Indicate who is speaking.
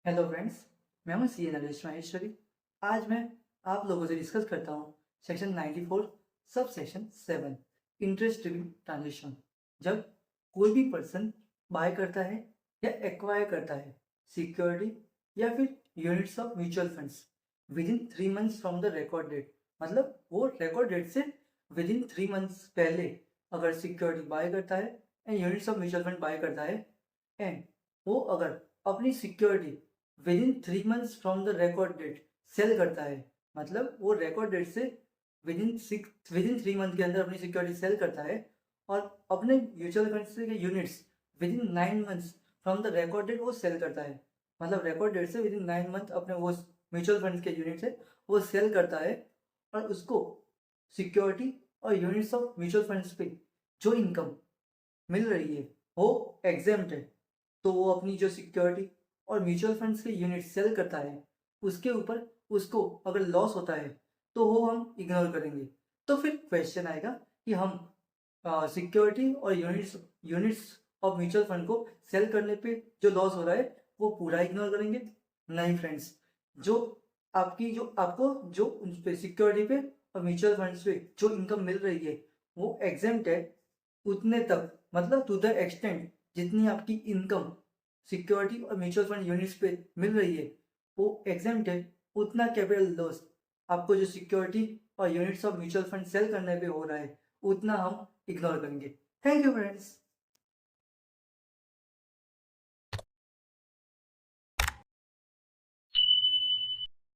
Speaker 1: Hello friends, मैं हूं सी नरेश माहेश्वरी। आज मैं आप लोगों से डिस्कस करता हूं section 94 sub section 7 interest driven transaction. जब कोई भी पर्सन बाय करता है या एक्वायर करता है सिक्योरिटी या फिर units of mutual funds within 3 months from the record date, मतलब वो रिकॉर्ड डेट से विद इन 3 मंथ्स पहले अगर सिक्योरिटी बाय करता है and units of mutual fund buy करता है एंड वो अगर अपनी security within 3 months from the record date sell करता है, मतलब वो रिकॉर्ड डेट से विद इन 3 मंथ के अंदर अपनी सिक्योरिटी सेल करता है और अपने म्यूचुअल फंड से units within 9 months from the record date वो सेल करता है, मतलब रिकॉर्ड डेट से विद इन 9 मंथ अपने वो म्यूचुअल फंड के यूनिट है वो सेल करता है और उसको सिक्योरिटी और यूनिट्स ऑफ म्यूचुअल फंड्स पे जो इनकम मिल रही है वो एग्जेम्प्ट है। तो वो अपनी जो सिक्योरिटी और म्यूचुअल फंड्स के यूनिट सेल करता है उसके ऊपर उसको अगर लॉस होता है तो वो हम इग्नोर करेंगे। तो फिर क्वेश्चन आएगा कि हम सिक्योरिटी और units units of mutual fund को सेल करने पे जो लॉस हो रहा है वो पूरा इग्नोर करेंगे? नहीं फ्रेंड्स, जो आपको जो उन पे सिक्योरिटी पे और म्यूचुअल फंड्स पे जो इनकम मिल रही है वो एग्जेम्प्ट है उतने तक, मतलब टू द एक्सटेंट जितनी आपकी इनकम सिक्योरिटी और म्यूचुअल फंड यूनिट्स पे मिल रही है वो एग्जेम्प्ट है, उतना कैपिटल लॉस आपको जो सिक्योरिटी और units of mutual fund sell करने पे हो रहा है उतना हम इग्नोर करेंगे। Thank you friends.